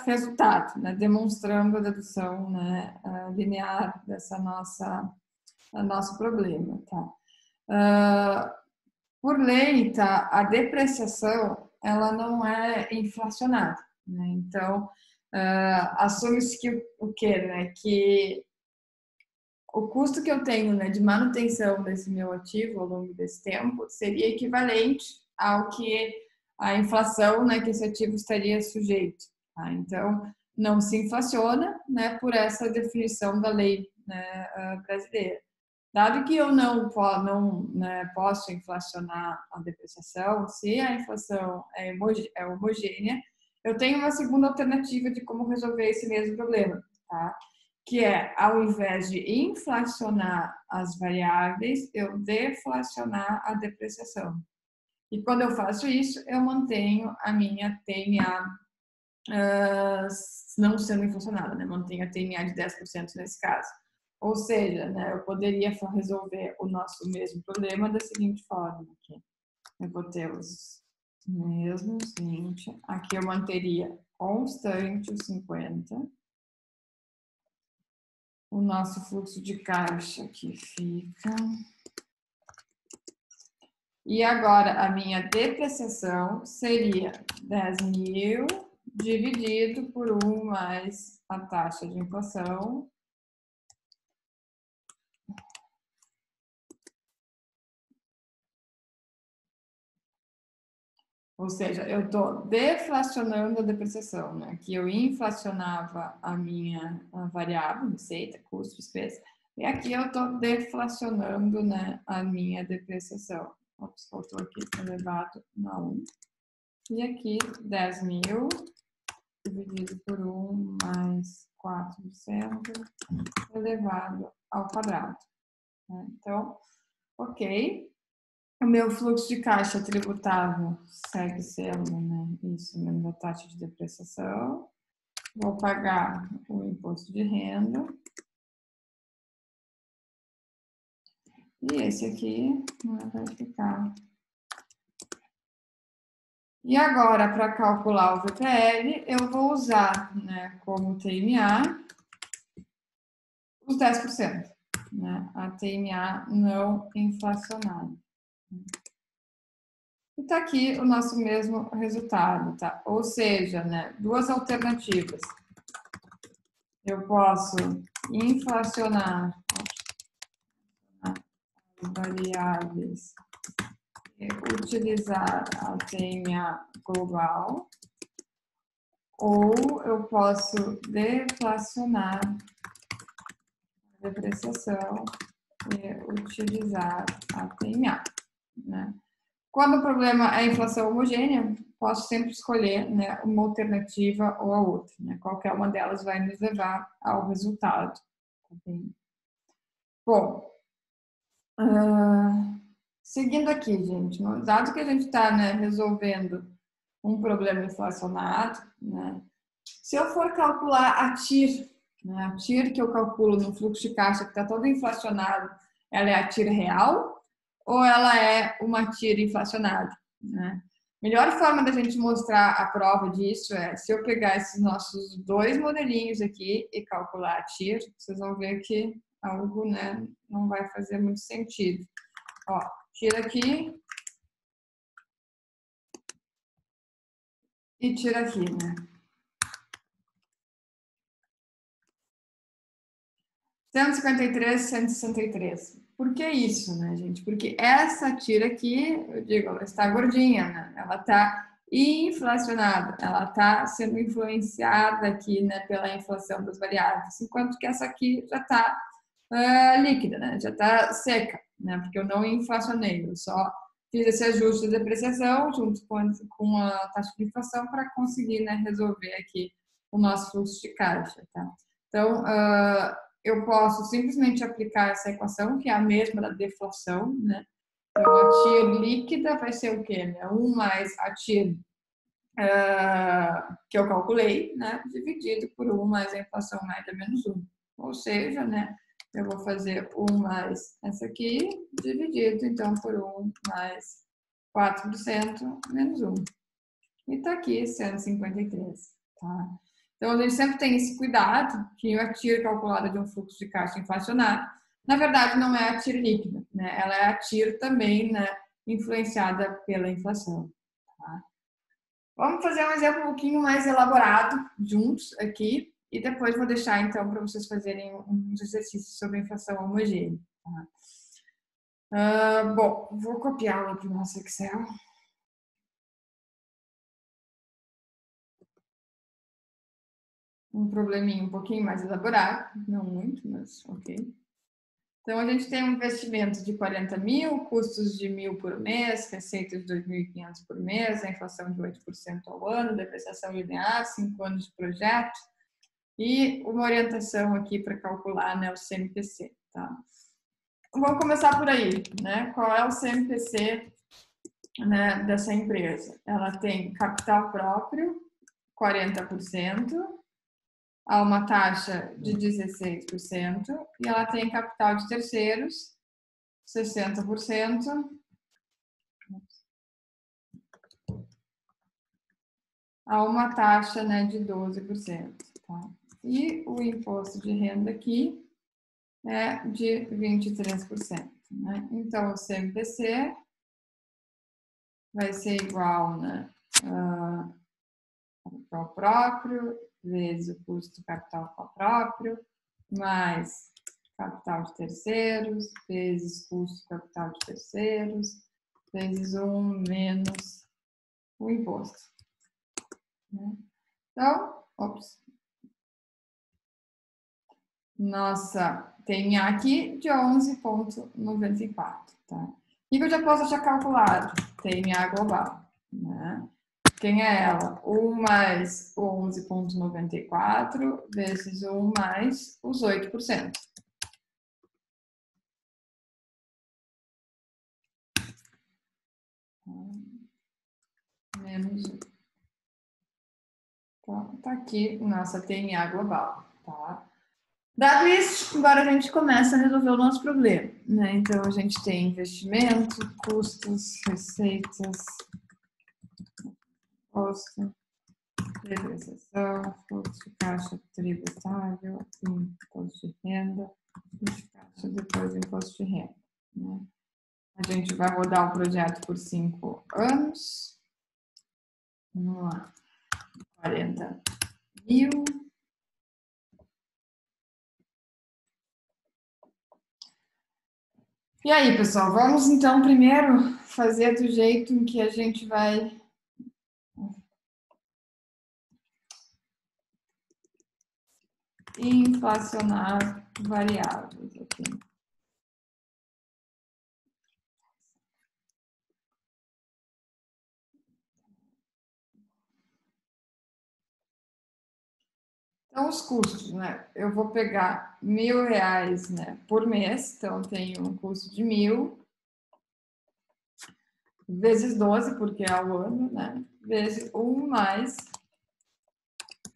resultado, né, demonstrando a dedução, né, linear dessa nosso problema. Tá? Por lei, tá, a depreciação ela não é inflacionada, né? Então, assume-se que o quê, né? Que o custo que eu tenho, né, de manutenção desse meu ativo ao longo desse tempo seria equivalente ao que a inflação, né, que esse ativo estaria sujeito. Tá? Então, não se inflaciona, né, por essa definição da lei, né, brasileira. Dado que eu não né, posso inflacionar a depreciação, se a inflação é homogênea, eu tenho uma segunda alternativa de como resolver esse mesmo problema, tá? Que é, ao invés de inflacionar as variáveis, eu deflacionar a depreciação. E quando eu faço isso, eu mantenho a minha TNA não sendo inflacionada, né? Mantenho a TNA de 10% nesse caso. Ou seja, né, eu poderia resolver o nosso mesmo problema da seguinte forma. Aqui. Eu vou ter os mesmos 20. Aqui eu manteria constante os 50. O nosso fluxo de caixa aqui fica. E agora a minha depreciação seria 10 mil dividido por 1 mais a taxa de inflação. Ou seja, eu estou deflacionando a depreciação, né? Que eu inflacionava a minha variável, receita, custo, despesa, e aqui eu estou deflacionando, né, a minha depreciação. Ops, faltou aqui elevado na 1. E aqui 10 mil dividido por 1 mais 4% elevado ao quadrado. Então, ok. O meu fluxo de caixa tributável segue sendo, né, isso menos a taxa de depreciação. Vou pagar o imposto de renda. E esse aqui, né, vai ficar. E agora, para calcular o VPL, eu vou usar, né, como TMA os 10%, né, a TMA não inflacionária. E tá aqui o nosso mesmo resultado, tá? Ou seja, né, duas alternativas. Eu posso inflacionar as variáveis e utilizar a TMA global, ou eu posso deflacionar a depreciação e utilizar a TMA, né? Quando o problema é a inflação homogênea, posso sempre escolher, né, uma alternativa ou a outra, né? Qualquer uma delas vai nos levar ao resultado. Bom, seguindo aqui, gente, dado que a gente está, né, resolvendo um problema inflacionado, né, se eu for calcular a TIR, né, a TIR que eu calculo no fluxo de caixa que está todo inflacionado, ela é a TIR real ou ela é uma TIR inflacionada, né? Melhor forma da gente mostrar a prova disso é se eu pegar esses nossos dois modelinhos aqui e calcular a TIR, vocês vão ver que algo, né, não vai fazer muito sentido. Ó, tira aqui e tira aqui, né? 153, 163. Por que isso, né, gente? Porque essa tira aqui, eu digo, ela está gordinha, né? Ela está inflacionada, ela está sendo influenciada aqui, né, pela inflação das variáveis, enquanto que essa aqui já está líquida, né? Já está seca, né? Porque eu não inflacionei, eu só fiz esse ajuste de depreciação junto com a taxa de inflação para conseguir, né, resolver aqui o nosso fluxo de caixa, tá? Então, eu posso simplesmente aplicar essa equação, que é a mesma da deflação, né? Então, a TIR líquida vai ser o quê? Né? 1 mais a TIR que eu calculei, né? Dividido por 1 mais a inflação média menos 1. Ou seja, né? Eu vou fazer 1 mais essa aqui, dividido, então, por 1 mais 4% menos 1. E tá aqui 153, tá? Então, a gente sempre tem esse cuidado que a TIR calculada de um fluxo de caixa inflacionário, na verdade, não é a TIR líquida, né? Ela é a TIR também, né, influenciada pela inflação, tá? Vamos fazer um exemplo um pouquinho mais elaborado juntos aqui e depois vou deixar, então, para vocês fazerem uns exercícios sobre a inflação homogênea, tá? Bom, vou copiá-la para o nosso Excel. Um probleminha um pouquinho mais elaborado, não muito, mas ok. Então, a gente tem um investimento de 40 mil, custos de 1.000 por mês, receitas de 2.500 por mês, a inflação de 8% ao ano, depreciação linear, 5 anos de projeto e uma orientação aqui para calcular, né, o CMPC, tá? Vamos começar por aí, né? Qual é o CMPC, né, dessa empresa? Ela tem capital próprio, 40%, a uma taxa de 16% e ela tem capital de terceiros, 60%, a uma taxa, né, de 12%. Tá? E o imposto de renda aqui é de 23%. Né? Então, o CMPC vai ser igual, né, capital próprio vezes o custo do capital próprio, mais capital de terceiros, vezes custo do capital de terceiros, vezes 1 menos o imposto. Então, nossa TMA aqui de 11,94. Tá? O que eu já posso achar calculado? TMA global. Né? Quem é ela? 1 mais 11,94 vezes 1 mais os 8%. Menos 1. Então, tá aqui nossa TNA global, tá? Dado isso, agora a gente começa a resolver o nosso problema, né? Então, a gente tem investimento, custos, receitas, imposto, depreciação, fluxo de caixa tributável, imposto de renda, fluxo de caixa, depois imposto de renda, né? A gente vai rodar o projeto por 5 anos. Vamos lá. 40 mil. E aí, pessoal, vamos então primeiro fazer do jeito em que a gente vai inflacionar variáveis aqui. Então, os custos, né? Eu vou pegar R$1.000, né, por mês, então tenho um custo de 1.000 vezes 12, porque é ao ano, né? Vezes 1 mais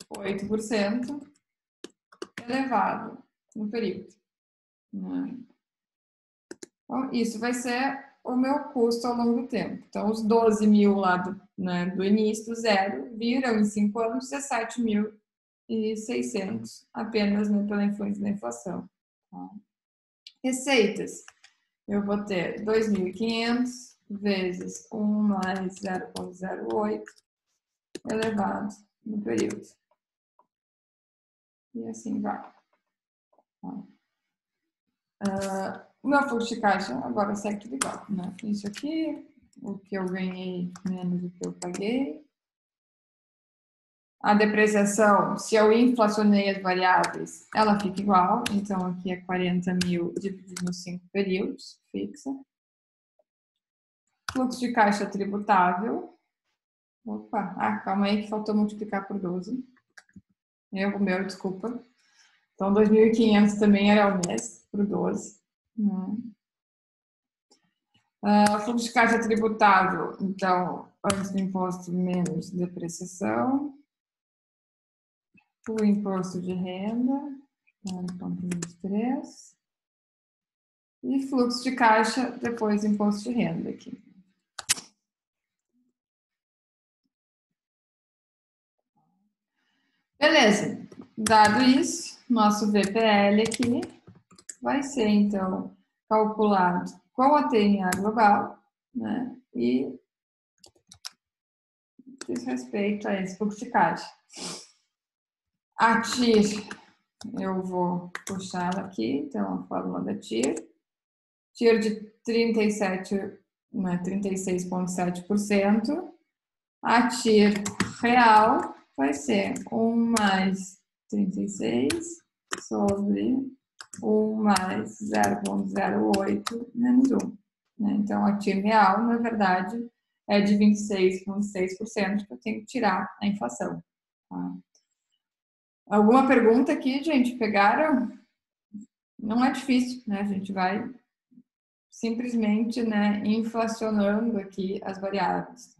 8% elevado no período, né? Então, isso vai ser o meu custo ao longo do tempo. Então, os 12.000 lá do início, do zero, viram em 5 anos 17.600, apenas, né, pela influência da inflação. Tá? Receitas. Eu vou ter 2.500 vezes 1 mais 0,08 elevado no período. E assim vai. O meu fluxo de caixa agora segue tudo igual, né? Isso aqui, o que eu ganhei menos o que eu paguei. A depreciação, se eu inflacionei as variáveis, ela fica igual. Então, aqui é 40.000 dividido nos 5 períodos, fixa. Fluxo de caixa tributável. Opa, calma aí que faltou multiplicar por 12. Erro meu, desculpa. Então, 2.500 também era o mês, por 12. Fluxo de caixa tributável, então, antes do imposto, menos depreciação. O imposto de renda, 0,23. E fluxo de caixa, depois imposto de renda aqui. Beleza. Dado isso, nosso VPL aqui vai ser, então, calculado com a TNA global, né? E diz respeito a esse fluxo de caixa. A TIR, eu vou puxar ela aqui, então, a fórmula da TIR. TIR de 36,7%. A TIR real vai ser 1 mais 36 sobre 1 mais 0,08 menos 1. Né? Então, a TIR real, na verdade, é de 26,6%, que eu tenho que tirar a inflação. Tá? Alguma pergunta aqui, gente? Pegaram? Não é difícil, né? A gente vai simplesmente, né, inflacionando aqui as variáveis.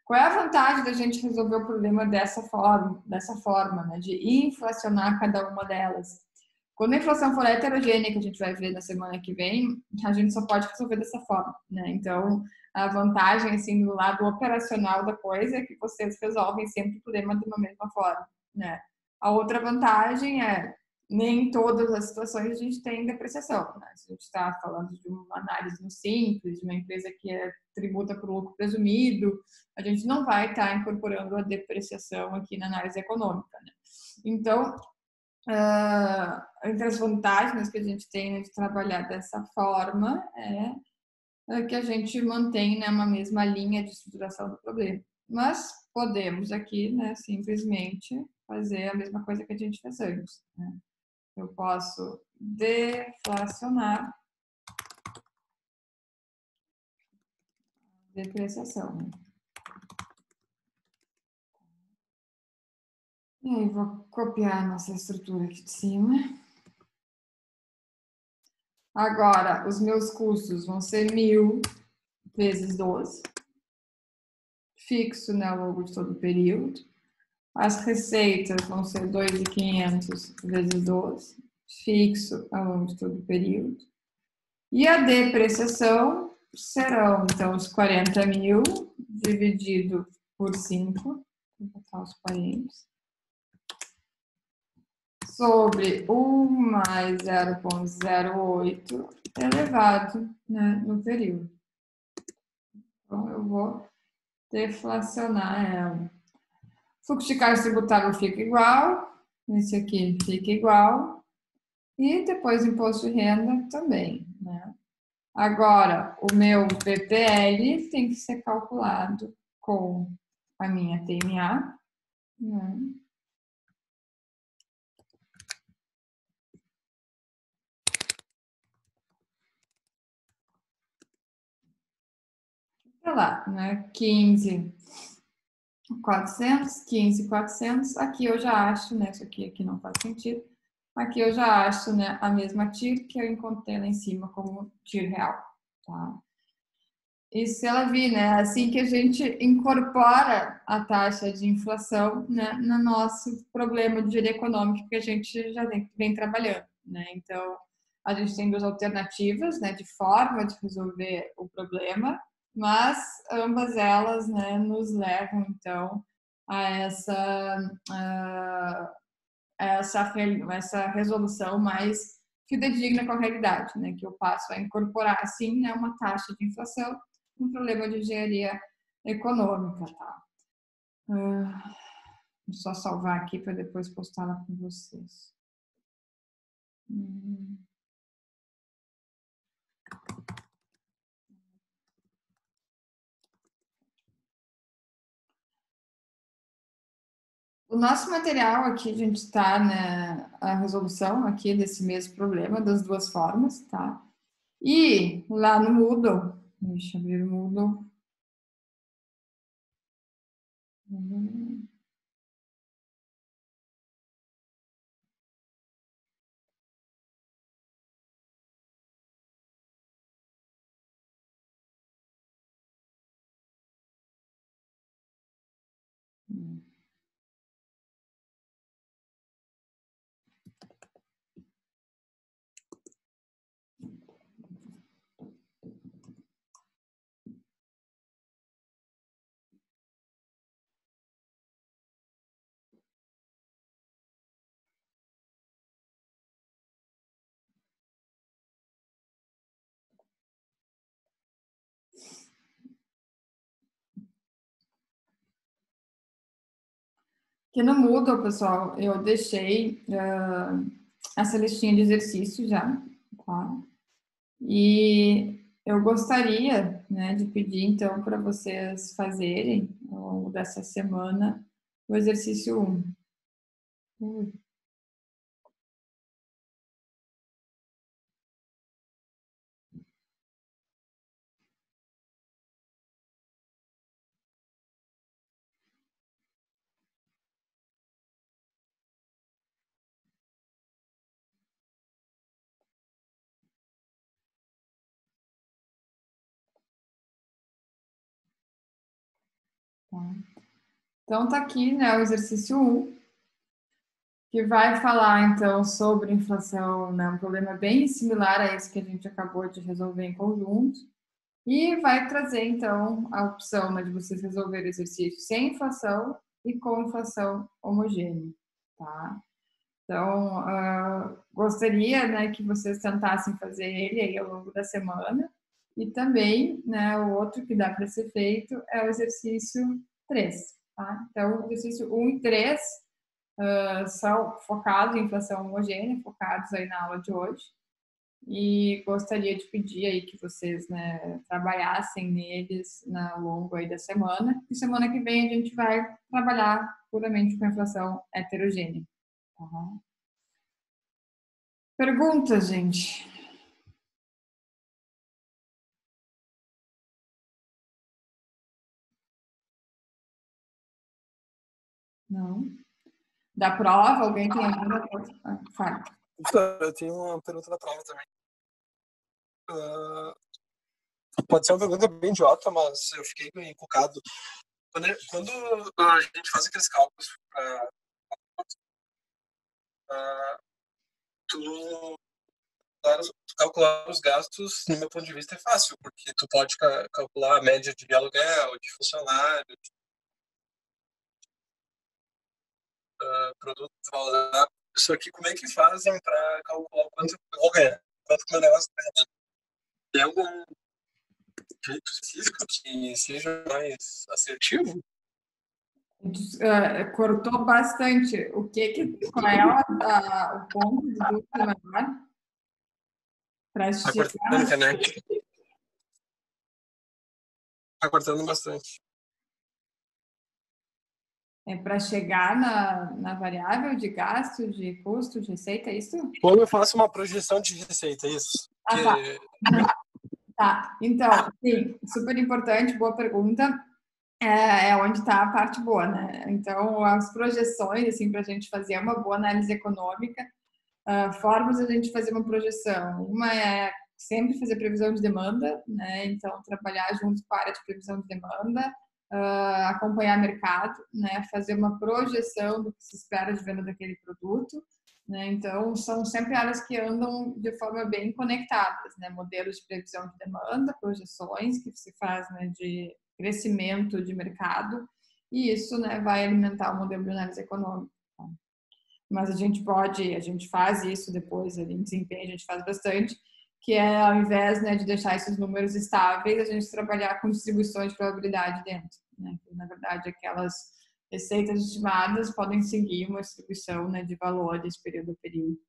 Qual é a vantagem da gente resolver o problema dessa forma, né, de inflacionar cada uma delas? Quando a inflação for heterogênea, que a gente vai ver na semana que vem, a gente só pode resolver dessa forma, né? Então, a vantagem, assim, do lado operacional da coisa é que vocês resolvem sempre o problema de uma mesma forma, né? A outra vantagem é nem em todas as situações a gente tem depreciação, né? Se a gente está falando de uma análise no simples, de uma empresa que tributa por lucro presumido, a gente não vai estar incorporando a depreciação aqui na análise econômica, né? Então, entre as vantagens que a gente tem de trabalhar dessa forma é que a gente mantém, né, uma mesma linha de estruturação do problema. Mas podemos aqui, né, simplesmente fazer a mesma coisa que a gente fez antes, né? Eu posso deflacionar depreciação. Né? E aí, vou copiar a nossa estrutura aqui de cima. Agora, os meus custos vão ser 1.000 vezes 12, fixo, né, ao longo de todo o período. As receitas vão ser 2.500 vezes 12, fixo ao longo de todo o período. E a depreciação serão, então, os 40 mil dividido por 5, vou botar os parênteses, sobre 1 mais 0,08 elevado, né, no período. Então, eu vou deflacionar ela. Fluxo de caixa tributável fica igual, esse aqui fica igual, e depois o imposto de renda também, né? Agora, o meu PPL tem que ser calculado com a minha TMA, né? Sei lá, né? 15.400, aqui eu já acho, né? Isso aqui não faz sentido. Aqui eu já acho, né, a mesma TIR que eu encontrei lá em cima como TIR real, tá? E se ela vir, né, assim que a gente incorpora a taxa de inflação, né, no nosso problema de engenharia econômica que a gente já vem trabalhando, né? Então, a gente tem duas alternativas, né, de forma de resolver o problema, mas ambas elas, né, nos levam, então, a essa resolução mais fidedigna com a realidade, né? Que eu passo a incorporar, assim, né, uma taxa de inflação, um problema de engenharia econômica, tá? Vou só salvar aqui para depois postar lá com vocês. O nosso material aqui, a gente está, né, a resolução aqui desse mesmo problema, das duas formas, tá? E lá no Moodle, deixa eu abrir o Moodle. Que no Moodle, pessoal, eu deixei essa listinha de exercícios já, tá? E eu gostaria, né, de pedir, então, para vocês fazerem, ao longo dessa semana, o exercício 1. Tá? Então, tá aqui, né, o exercício 1, que vai falar, então, sobre inflação, né, um problema bem similar a esse que a gente acabou de resolver em conjunto. E vai trazer, então, a opção, né, de vocês resolver o exercício sem inflação e com inflação homogênea, tá? Então, gostaria, né, que vocês tentassem fazer ele aí ao longo da semana. E também, né, o outro que dá para ser feito é o exercício 3, tá? Então, o exercício 1 e 3 são focados em inflação homogênea, focados aí na aula de hoje. E gostaria de pedir aí que vocês, né, trabalhassem neles ao longo aí da semana. E semana que vem a gente vai trabalhar puramente com a inflação heterogênea. Tá? Perguntas, gente? Não? Da prova, alguém tem alguma coisa? Fala. Eu tenho uma pergunta da prova também. Pode ser uma pergunta bem idiota, mas eu fiquei encucado. Quando a gente faz aqueles cálculos, tu calcular os gastos, no meu ponto de vista, é fácil, porque tu pode calcular a média de aluguel, de funcionário, de produto que tu vai usar. Só que como é que fazem para calcular quanto eu vou ganhar? Quanto que meu negócio vai ganhar? Tem algum jeito específico que seja mais assertivo? Cortou bastante. Qual é o ponto de dúvida maior para Tá chegar? cortando a internet. Tá cortando bastante. É para chegar na variável de gasto, de custo, de receita, é isso? Quando eu faço uma projeção de receita, isso. Ah, tá. Tá. Então, sim, super importante, boa pergunta. É onde está a parte boa, né? Então, as projeções, assim, para a gente fazer uma boa análise econômica, formas de a gente fazer uma projeção. Uma é sempre fazer previsão de demanda, né? Então, trabalhar junto com a área de previsão de demanda, acompanhar mercado, né? Fazer uma projeção do que se espera de venda daquele produto, né? Então, são sempre áreas que andam de forma bem conectadas, né? Modelos de previsão de demanda, projeções que se faz, né, de crescimento de mercado, e isso, né, vai alimentar o modelo de análise econômica. Mas a gente faz isso depois, em desempenho, a gente faz bastante, que é ao invés, né, de deixar esses números estáveis, a gente trabalhar com distribuições de probabilidade dentro, né? Na verdade, aquelas receitas estimadas podem seguir uma distribuição, né, de valores período a período.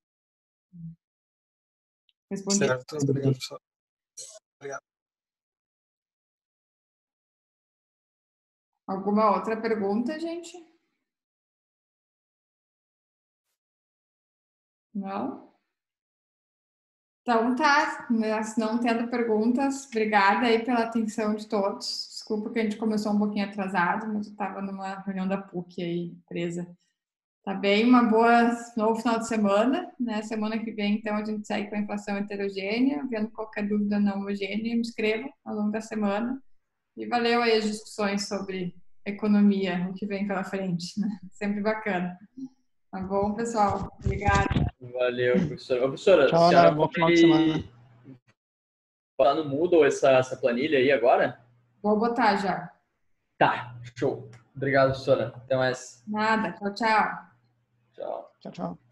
Respondi. Certo, obrigado, pessoal. Obrigado. Alguma outra pergunta, gente? Não? Então tá, mas não tendo perguntas, obrigada aí pela atenção de todos. Desculpa que a gente começou um pouquinho atrasado, mas eu estava numa reunião da PUC aí, presa. Tá bem, uma boa novo final de semana, né? Semana que vem, então, a gente segue com a inflação heterogênea, vendo qualquer dúvida não homogênea, me escreva ao longo da semana. E valeu aí as discussões sobre economia, o que vem pela frente, né? Sempre bacana. Tá bom, pessoal? Obrigada. Valeu, professora. Ô, professora, Tchau, a senhora Ana. Bom final de semana. botar no Moodle essa planilha aí agora? Vou botar já. Tá, show. Obrigado, professora. Até mais. Nada. Tchau, tchau. Tchau. Tchau, tchau.